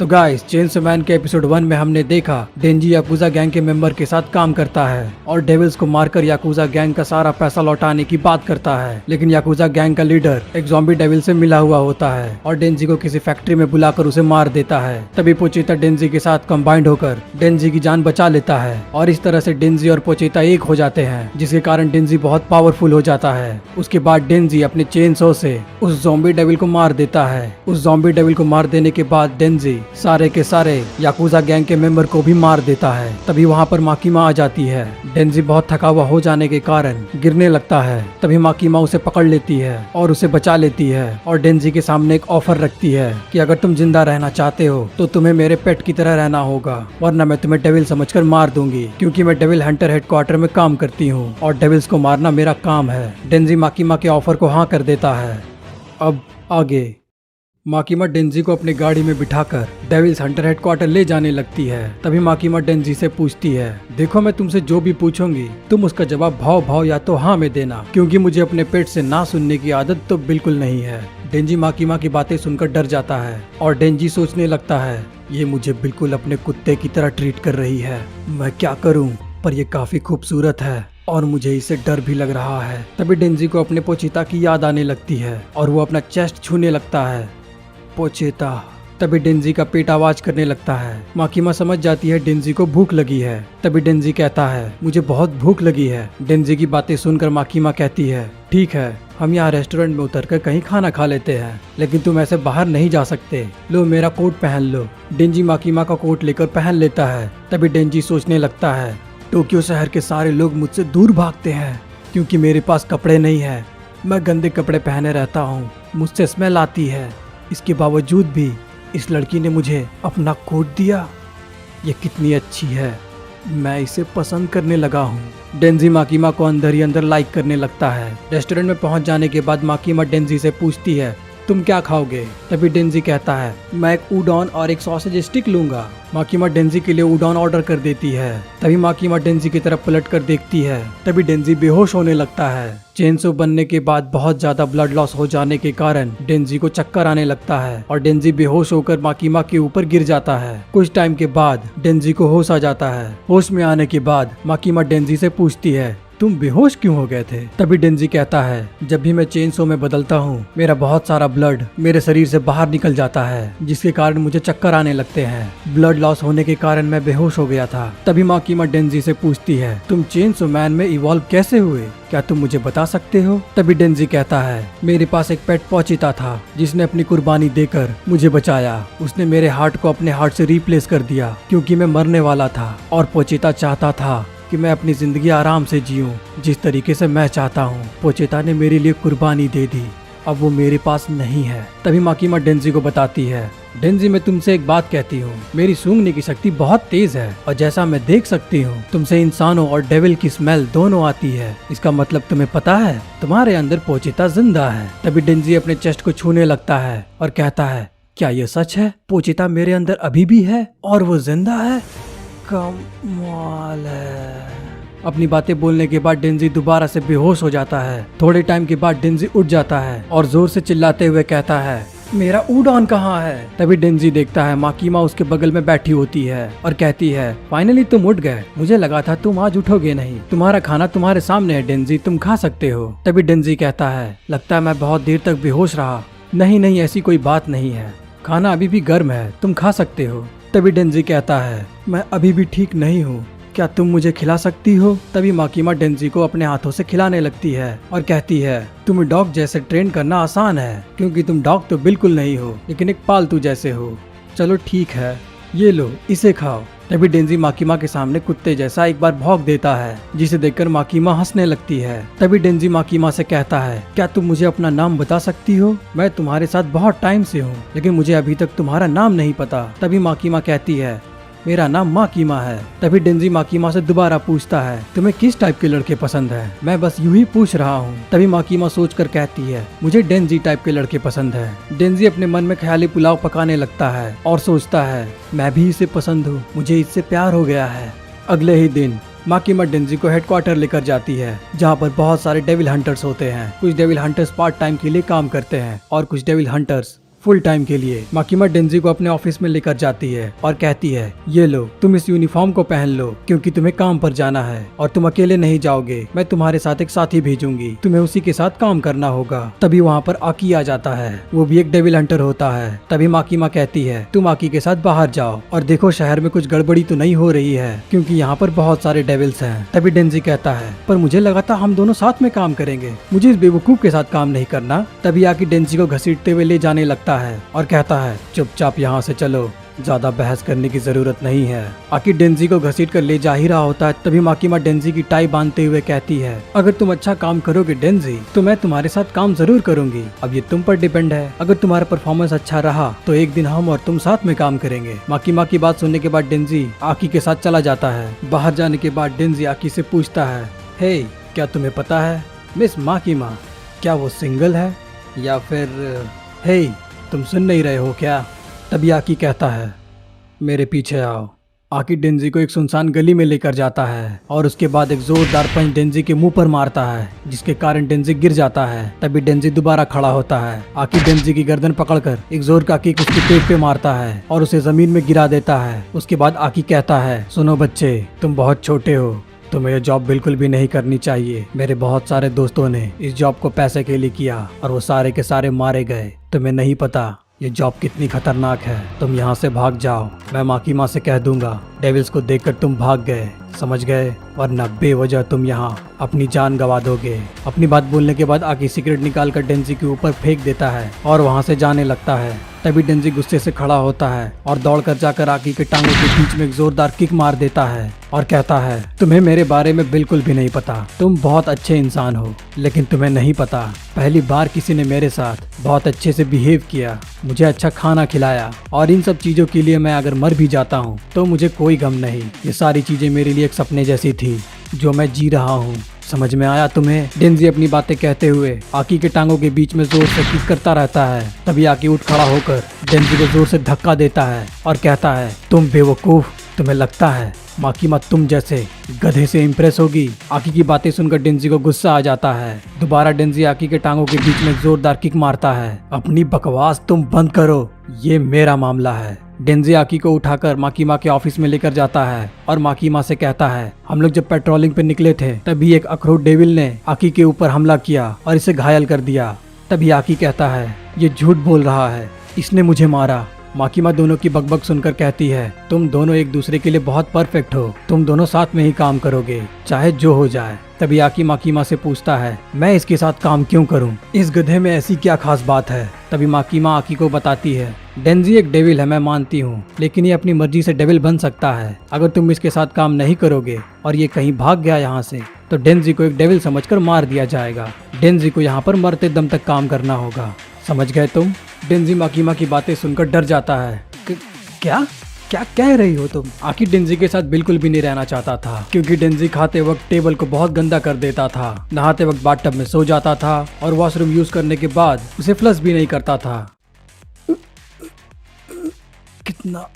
तो guys, chainsaw man के episode 1 में हमने देखा डेंजी याकुजा गैंग के मेंबर के साथ काम करता है और डेविल्स को मारकर याकुजा गैंग का सारा पैसा लौटाने की बात करता है। लेकिन याकुजा गैंग का लीडर एक ज़ॉम्बी डेविल से मिला हुआ होता है और डेंजी को किसी फैक्ट्री में बुलाकर उसे मार देता है। तभी पोचेता डेंजी के साथ कंबाइंड होकर डेंजी की जान बचा लेता है और इस तरह से डेंजी और पोचेता एक हो जाते हैं, जिसके कारण डेंजी बहुत पावरफुल हो जाता है। उसके बाद डेंजी अपने चेनसो से उस ज़ॉम्बी डेविल को मार देता है। उस ज़ॉम्बी डेविल को मार देने के बाद डेंजी सारे के सारे याकुजा गैंग के मेंबर को भी मार देता है। तभी वहाँ पर माकीमा आ जाती है। डेंजी बहुत थका हुआ हो जाने के कारण गिरने लगता है। तभी माकीमा उसे पकड़ लेती है और उसे बचा लेती है और डेंजी के सामने एक ऑफर रखती है कि अगर तुम जिंदा रहना चाहते हो तो तुम्हें मेरे पेट की तरह रहना होगा, वरना मैं तुम्हें डेविल समझकर मार दूंगी, क्योंकि मैं डेविल हंटर हेडक्वार्टर में काम करती हूँ और डेविल्स को मारना मेरा काम है। डेंजी माकीमा के ऑफर को हाँ कर देता है। अब आगे माकीमा डेंजी को अपनी गाड़ी में बिठाकर डेविल्स हंटर हेडक्वार्टर ले जाने लगती है। तभी माकीमा डेंजी से पूछती है, देखो मैं तुमसे जो भी पूछूंगी तुम उसका जवाब भाव भाव या तो हाँ में देना, क्योंकि मुझे अपने पेट से ना सुनने की आदत तो बिल्कुल नहीं है। डेंजी माकीमा की बातें सुनकर डर जाता है और डेंजी सोचने लगता है, ये मुझे बिल्कुल अपने कुत्ते की तरह ट्रीट कर रही है, मैं क्या करूँ, पर ये काफी खूबसूरत है और मुझे इसे डर भी लग रहा है। तभी डेंजी को अपने पोचेता की याद आने लगती है और वो अपना चेस्ट छूने लगता है। पोचेता। तभी डेंजी का पेट आवाज करने लगता है। माकीमा समझ जाती है डेंजी को भूख लगी है। तभी डेंजी कहता है, मुझे बहुत भूख लगी है। डेंजी की बातें सुनकर माकीमा कहती है, ठीक है, हम यहाँ रेस्टोरेंट में उतरकर कहीं खाना खा लेते हैं, लेकिन तुम ऐसे बाहर नहीं जा सकते, लो मेरा कोट पहन लो। डेंजी माकीमा का कोट लेकर पहन लेता है। तभी डेंजी सोचने लगता है, टोक्यो शहर के सारे लोग मुझसे दूर भागते हैं क्योंकि मेरे पास कपड़े नहीं है। मैं गंदे कपड़े पहने रहता हूँ, मुझसे स्मेल आती है। इसके बावजूद भी इस लड़की ने मुझे अपना कोट दिया, ये कितनी अच्छी है, मैं इसे पसंद करने लगा हूँ। डेंजी माकीमा को अंदर ही अंदर लाइक करने लगता है। रेस्टोरेंट में पहुँच जाने के बाद माकीमा डेंजी से पूछती है, तुम क्या खाओगे? तभी डेंजी कहता है, मैं एक उडॉन और एक सॉसेज स्टिक लूंगा। माकीमा डेंजी के लिए उडॉन ऑर्डर कर देती है। तभी माकीमा डेंजी की तरफ पलट कर देखती है। तभी डेंजी बेहोश होने लगता है। चेनसो बनने के बाद बहुत ज्यादा ब्लड लॉस हो जाने के कारण डेंजी को चक्कर आने लगता है और डेंजी बेहोश होकर माकीमा के ऊपर गिर जाता है। कुछ टाइम के बाद डेंजी को होश आ जाता है। होश में आने के बाद माकीमा डेंजी से पूछती है, तुम बेहोश क्यों हो गए थे? तभी डेंजी कहता है, जब भी मैं चेनसो में बदलता हूँ मेरा बहुत सारा ब्लड मेरे शरीर से बाहर निकल जाता है, जिसके कारण मुझे चक्कर आने लगते हैं। ब्लड लॉस होने के कारण मैं बेहोश हो गया था। तभी माकीमा डेंजी से पूछती है, तुम चेनसो मैन में इवॉल्व कैसे हुए, क्या तुम मुझे बता सकते हो? तभी डेंजी कहता है, मेरे पास एक पेट पोचेता था जिसने अपनी कुर्बानी देकर मुझे बचाया। उसने मेरे हार्ट को अपने हार्ट से रिप्लेस कर दिया क्योंकि मैं मरने वाला था और पोचेता चाहता था कि मैं अपनी जिंदगी आराम से जीऊं जिस तरीके से मैं चाहता हूं। पोचेता ने मेरे लिए कुर्बानी दे दी, अब वो मेरे पास नहीं है। तभी माकीमा डेंजी को बताती है, डेंजी मैं तुमसे एक बात कहती हूँ, मेरी सूंघने की शक्ति बहुत तेज है और जैसा मैं देख सकती हूँ तुमसे इंसानों और डेविल की स्मेल दोनों आती है। इसका मतलब तुम्हें पता है तुम्हारे अंदर पोचेता जिंदा है। तभी डेंजी अपने चेस्ट को छूने लगता है और कहता है, क्या ये सच है? पोचेता मेरे अंदर अभी भी है और वो जिंदा है? कमाल है। अपनी बातें बोलने के बाद डेंजी दोबारा से बेहोश हो जाता है। थोड़े टाइम के बाद डेंजी उठ जाता है और जोर से चिल्लाते हुए कहता है, मेरा उडॉन कहाँ है? तभी डेंजी देखता है माकीमा उसके बगल में बैठी होती है और कहती है, फाइनली तुम उठ गए, मुझे लगा था तुम आज उठोगे नहीं। तुम्हारा खाना तुम्हारे सामने है डेंजी, तुम खा सकते हो। तभी डेंजी कहता है, लगता है मैं बहुत देर तक बेहोश रहा। नहीं, ऐसी कोई बात नहीं है, खाना अभी भी गर्म है, तुम खा सकते हो। तभी डेंजी कहता है, मैं अभी भी ठीक नहीं हूँ, क्या तुम मुझे खिला सकती हो? तभी माकीमा डेंजी को अपने हाथों से खिलाने लगती है और कहती है, तुम्हें डॉग जैसे ट्रेन करना आसान है क्योंकि तुम डॉग तो बिल्कुल नहीं हो लेकिन एक पालतू जैसे हो। चलो ठीक है, ये लो इसे खाओ। तभी डेंजी माकीमा के सामने कुत्ते जैसा एक बार भौंक देता है, जिसे देखकर माकीमा हंसने लगती है। तभी डेंजी माकीमा से कहता है, क्या तुम मुझे अपना नाम बता सकती हो? मैं तुम्हारे साथ बहुत टाइम से हूँ लेकिन मुझे अभी तक तुम्हारा नाम नहीं पता। तभी माकीमा कहती है, मेरा नाम माकीमा है। तभी डेंजी माकीमा से दोबारा पूछता है, तुम्हें किस टाइप के लड़के पसंद है? मैं बस यूं ही पूछ रहा हूँ। तभी माकीमा सोचकर कहती है, मुझे डेंजी टाइप के लड़के पसंद है। डेंजी अपने मन में ख्याली पुलाव पकाने लगता है और सोचता है, मैं भी इसे पसंद हूँ, मुझे इससे प्यार हो गया है। अगले ही दिन माकीमा डेंजी को हेडक्वार्टर लेकर जाती है, जहाँ पर बहुत सारे डेविल हंटर्स होते हैं। कुछ डेविल हंटर्स पार्ट टाइम के लिए काम करते हैं और कुछ डेविल हंटर्स फुल टाइम के लिए। माकीमा डेंजी को अपने ऑफिस में लेकर जाती है और कहती है, ये लो, तुम इस यूनिफॉर्म को पहन लो क्योंकि तुम्हें काम पर जाना है और तुम अकेले नहीं जाओगे, मैं तुम्हारे साथ एक साथी भेजूंगी, तुम्हें उसी के साथ काम करना होगा। तभी वहाँ पर आकी आ जाता है, वो भी एक डेविल हंटर होता है। तभी माकीमा कहती है, तुम आकी के साथ बाहर जाओ और देखो शहर में कुछ गड़बड़ी तो नहीं हो रही है क्योंकि यहाँ पर बहुत सारे डेविल्स हैं। तभी डेंजी कहता है, पर मुझे लगा था हम दोनों साथ में काम करेंगे, मुझे इस बेवकूफ के साथ काम नहीं करना। तभी आकी डेंजी को घसीटते हुए ले जाने लगता है और कहता है, चुपचाप यहाँ से चलो, ज्यादा बहस करने की जरूरत नहीं है। आकी डेंजी को घसीट कर ले जा ही रहा होता है। तभी माकीमा डेंजी की टाई बांधते हुए कहती है, अगर तुम अच्छा काम करोगे डेंजी तो मैं तुम्हारे साथ काम जरूर करूंगी, अब ये तुम पर डिपेंड है। अगर तुम्हारा परफॉर्मेंस अच्छा रहा तो एक दिन हम और तुम साथ में काम करेंगे। माकीमा की बात सुनने के बाद डेंजी आकी के साथ चला जाता है। बाहर जाने के बाद डेंजी आकी से पूछता है, हे, क्या तुम्हें पता है मिस माकीमा, क्या वो सिंगल है या फिर हे, तुम सुन नहीं रहे हो क्या? तभी आकी कहता है, मेरे पीछे आओ। आकी डेंजी को एक सुनसान गली में लेकर जाता है और उसके बाद एक जोरदार पंच डेंजी के मुंह पर मारता है जिसके कारण डेंजी गिर जाता है। तभी डेंजी दोबारा खड़ा होता है। आकी डेंजी की गर्दन पकड़कर एक जोर का किक उसके पेट पे मारता है और उसे जमीन में गिरा देता है। उसके बाद आकी कहता है, सुनो बच्चे, तुम बहुत छोटे हो, तुम्हें यह जॉब बिल्कुल भी नहीं करनी चाहिए। मेरे बहुत सारे दोस्तों ने इस जॉब को पैसे के लिए किया और वो सारे के सारे मारे गए। तुम्हें नहीं पता ये जॉब कितनी खतरनाक है। तुम यहाँ से भाग जाओ, मैं माकीमा से कह दूंगा डेविल्स को देखकर तुम भाग गए, समझ गए, वरना बेवजह तुम यहाँ अपनी जान गवा दोगे। अपनी बात बोलने के बाद आकी सिगरेट निकाल कर डेंजी के ऊपर फेंक देता है और वहाँ से जाने लगता है। तभी डेंजी गुस्से से खड़ा होता है और दौड़कर जाकर आकी के टांगों के बीच में एक जोरदार किक मार देता है और कहता है, तुम्हें मेरे बारे में बिल्कुल भी नहीं पता, तुम बहुत अच्छे इंसान हो, लेकिन तुम्हें नहीं पता, पहली बार किसी ने मेरे साथ बहुत अच्छे से बिहेव किया, मुझे अच्छा खाना खिलाया और इन सब चीजों के लिए मैं अगर मर भी जाता हूँ तो मुझे कोई गम नहीं। ये सारी चीजें मेरे लिए एक सपने जैसी थी जो मैं जी रहा हूँ, समझ में आया तुम्हें? डेंजी अपनी बातें कहते हुए आकी के टांगों के बीच में जोर से किक करता रहता है। तभी आकी उठ खड़ा होकर डेंजी को जोर से धक्का देता है और कहता है, तुम बेवकूफ, तुम्हें लगता है माकीमा तुम जैसे गधे से इम्प्रेस होगी? आकी की बातें सुनकर डेंजी को गुस्सा आ जाता है। दोबारा डेंजी आकी के टांगों के बीच में जोरदार किक मारता है। अपनी बकवास तुम बंद करो, ये मेरा मामला है। डेंजी आकी को उठाकर माकीमा के ऑफिस में लेकर जाता है और माकीमा से कहता है, हम लोग जब पेट्रोलिंग पे निकले थे तभी एक अखरोट डेविल ने आकी के ऊपर हमला किया और इसे घायल कर दिया। तभी आकी कहता है, ये झूठ बोल रहा है, इसने मुझे मारा। माकीमा दोनों की बकबक सुनकर कहती है, तुम दोनों एक दूसरे के लिए बहुत परफेक्ट हो, तुम दोनों साथ में ही काम करोगे चाहे जो हो जाए। तभी आकी माकीमा से पूछता है, मैं इसके साथ काम क्यों करूं? इस गधे में ऐसी क्या खास बात है? तभी माकीमा आकी को बताती है, डेंजी एक डेविल है मैं मानती हूँ, लेकिन ये अपनी मर्जी से डेविल बन सकता है। अगर तुम इसके साथ काम नहीं करोगे और ये कहीं भाग गया यहाँ से तो डेंजी को एक डेविल समझकर मार दिया जाएगा। डेंजी को यहाँ पर मरते दम तक काम करना होगा, समझ गए तुम? डेंजी माकीमा की बातें सुनकर डर जाता है। क्या क्या कह रही हो तुम? आकी डेंजी के साथ बिल्कुल भी नहीं रहना चाहता था क्योंकि डेंजी खाते वक्त टेबल को बहुत गंदा कर देता था, नहाते वक्त बाथटब में सो जाता था और वॉशरूम यूज करने के बाद उसे फ्लश भी नहीं करता था। कितना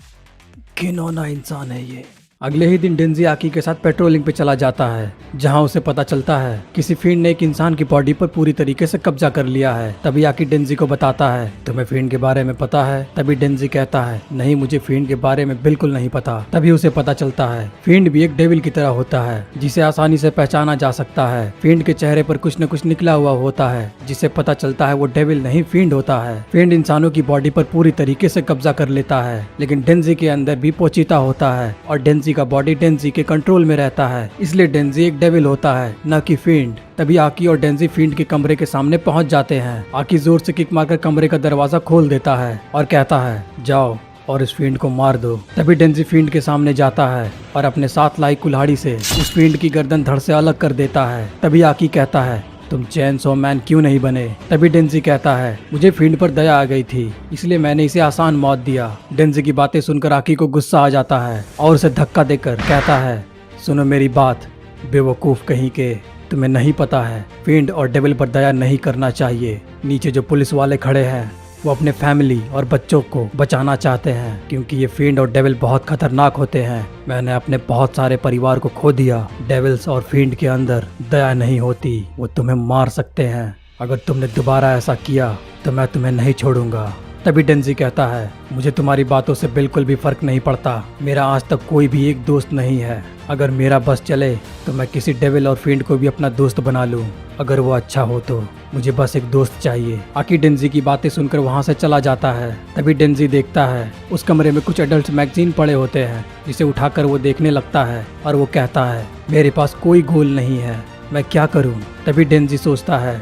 घिनौना इंसान है ये। अगले ही दिन डेंजी आकी के साथ पेट्रोलिंग पे चला जाता है जहां उसे पता चलता है किसी फिend ने एक इंसान की बॉडी पर पूरी तरीके से कब्जा कर लिया है। तभी आकी डेंजी को बताता है, तुम्हें फिend के बारे में पता है? तभी डेंजी कहता है, नहीं मुझे फिend के बारे में बिल्कुल नहीं पता। तभी उसे पता चलता है फिend भी एक डेविल की तरह होता है जिसे आसानी से पहचाना जा सकता है। फिend के चेहरे पर कुछ न कुछ निकला हुआ होता है जिससे पता चलता है वो डेविल नहीं फिend होता है। फिend इंसानों की बॉडी पर पूरी तरीके से कब्जा कर लेता है, लेकिन डेंजी के अंदर भी पोचीता होता है और डेंजी का बॉडी डेंजी के कंट्रोल में रहता है, इसलिए डेंजी एक डेविल होता है न कि फिend। तभी आकी और डेंजी फिend के कमरे के सामने पहुंच जाते हैं। आकी जोर से किक मारकर कमरे का दरवाजा खोल देता है और कहता है, जाओ और इस फिend को मार दो। तभी डेंजी फिend के सामने जाता है और अपने साथ लाई कुल्हाड़ी से उस फिend की गर्दन धड़ से अलग कर देता है। तभी आकी कहता है, तुम चेनसॉ मैन क्यों नहीं बने? तभी डेंजी कहता है, मुझे फिend पर दया आ गई थी इसलिए मैंने इसे आसान मौत दिया। डेंजी की बातें सुनकर आकी को गुस्सा आ जाता है और उसे धक्का देकर कहता है, सुनो मेरी बात बेवकूफ कहीं के, तुम्हें नहीं पता है फिend और डेविल पर दया नहीं करना चाहिए। नीचे जो पुलिस वाले खड़े हैं वो अपने फैमिली और बच्चों को बचाना चाहते हैं क्योंकि ये फिend और डेविल बहुत खतरनाक होते हैं। मैंने अपने बहुत सारे परिवार को खो दिया। डेविल्स और फिend के अंदर दया नहीं होती, वो तुम्हें मार सकते हैं। अगर तुमने दोबारा ऐसा किया तो मैं तुम्हें नहीं छोड़ूंगा। तभी डेंजी कहता है, मुझे तुम्हारी बातों से बिल्कुल भी फर्क नहीं पड़ता। मेरा आज तक कोई भी एक दोस्त नहीं है। अगर मेरा बस चले तो मैं किसी डेविल और फिंड को भी अपना दोस्त बना लूं, अगर वो अच्छा हो तो। मुझे बस एक दोस्त चाहिए। आकी डेंजी की बातें सुनकर वहाँ से चला जाता है। तभी डेंजी देखता है उस कमरे में कुछ एडल्ट मैगजीन पड़े होते हैं, जिसे उठाकर वो देखने लगता है और वो कहता है, मेरे पास कोई गोल नहीं है, मैं क्या करूं। तभी डेंजी सोचता है,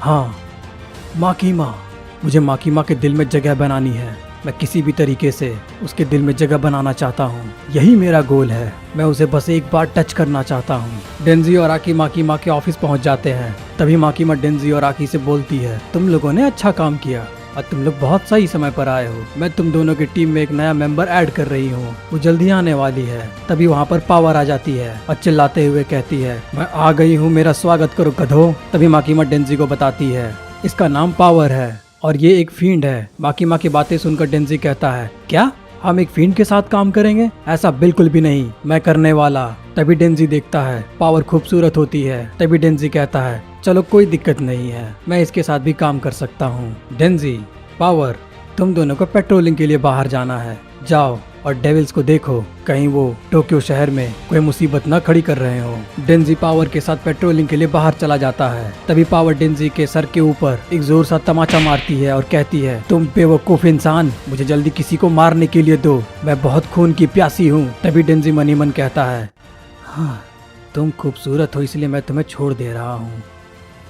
हाँ माकीमा, मुझे माकीमा के दिल में जगह बनानी है। मैं किसी भी तरीके से उसके दिल में जगह बनाना चाहता हूँ, यही मेरा गोल है। मैं उसे बस एक बार टच करना चाहता हूँ। डेंजी और आकी माकीमा के ऑफिस पहुँच जाते हैं। तभी माकीमा डेंजी और आकी से बोलती है, तुम लोगों ने अच्छा काम किया और तुम लोग बहुत सही समय पर आए हो। मैं तुम दोनों की टीम में एक नया मेंबर ऐड कर रही हूँ, वो जल्दी आने वाली है। तभी वहाँ पर पावर आ जाती है और चिल्लाते हुए कहती है, मैं आ गई हूँ, मेरा स्वागत करो गधों। तभी माकीमा डेंजी को बताती है, इसका नाम पावर है और ये एक फींड है। माकीमा की बातें सुनकर डेंजी कहता है, क्या हम एक फींड के साथ काम करेंगे? ऐसा बिल्कुल भी नहीं, मैं करने वाला। तभी डेंजी देखता है पावर खूबसूरत होती है। तभी डेंजी कहता है, चलो कोई दिक्कत नहीं है, मैं इसके साथ भी काम कर सकता हूँ। डेंजी, पावर, तुम दोनों को पेट्रोलिंग के लिए बाहर जाना है, जाओ और डेविल्स को देखो, कहीं वो टोक्यो शहर में कोई मुसीबत न खड़ी कर रहे हो। डेंजी पावर के साथ पेट्रोलिंग के लिए बाहर चला जाता है। तभी पावर डेंजी के सर के ऊपर एक जोर सा तमाचा मारती है और कहती है, तुम बेवकूफ इंसान, मुझे जल्दी किसी को मारने के लिए दो, मैं बहुत खून की प्यासी हूँ। तभी डेंजी मनी मन कहता है, हाँ तुम खूबसूरत हो इसलिए मैं तुम्हें छोड़ दे रहा हूँ,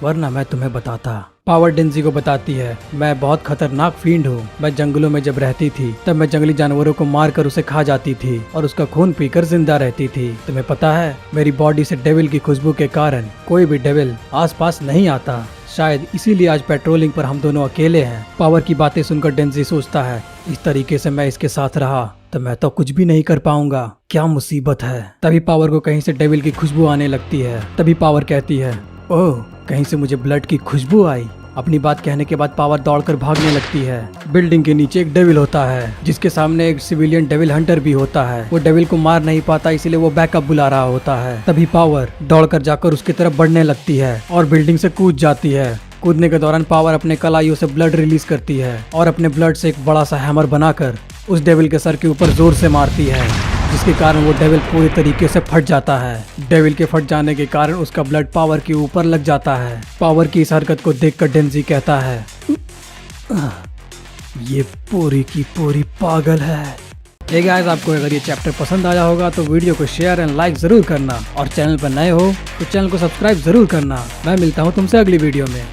वरना मैं तुम्हें बताता। पावर डेंजी को बताती है, मैं बहुत खतरनाक फींड हूँ। मैं जंगलों में जब रहती थी तब मैं जंगली जानवरों को मारकर उसे खा जाती थी और उसका खून पीकर जिंदा रहती थी। तुम्हें पता है, मेरी बॉडी से डेविल की खुशबू के कारण कोई भी डेविल आसपास नहीं आता। शायद इसीलिए आज पेट्रोलिंग पर हम दोनों अकेले हैं। पावर की बातें सुनकर डेंजी सोचता है, इस तरीके से मैं इसके साथ रहा तो मैं तो कुछ भी नहीं कर पाऊंगा, क्या मुसीबत है। तभी पावर को कहीं से डेविल की खुशबू आने लगती है। तभी पावर कहती है, ओह कहीं से मुझे ब्लड की खुशबू आई। अपनी बात कहने के बाद पावर दौड़कर भागने लगती है। बिल्डिंग के नीचे एक डेविल होता है, जिसके सामने एक सिविलियन डेविल हंटर भी होता है। वो डेविल को मार नहीं पाता, इसलिए वो बैकअप बुला रहा होता है। तभी पावर दौड़कर जाकर उसकी तरफ बढ़ने लगती है और बिल्डिंग से कूद जाती है। कूदने के दौरान पावर अपने कलाइयों से ब्लड रिलीज करती है और अपने ब्लड से एक बड़ा सा हैमर बनाकर उस डेविल के सर के ऊपर जोर से मारती है, जिसके कारण वो डेविल पूरी तरीके से फट जाता है। डेविल के फट जाने के कारण उसका ब्लड पावर के ऊपर लग जाता है। पावर की इस हरकत को देखकर डेंजी कहता है, ये पूरी की पूरी पागल है। हे गाइस, आपको अगर ये चैप्टर पसंद आया होगा तो वीडियो को शेयर एंड लाइक जरूर करना और चैनल पर नए हो तो चैनल को सब्सक्राइब जरूर करना। मैं मिलता हूँ तुमसे अगली वीडियो में।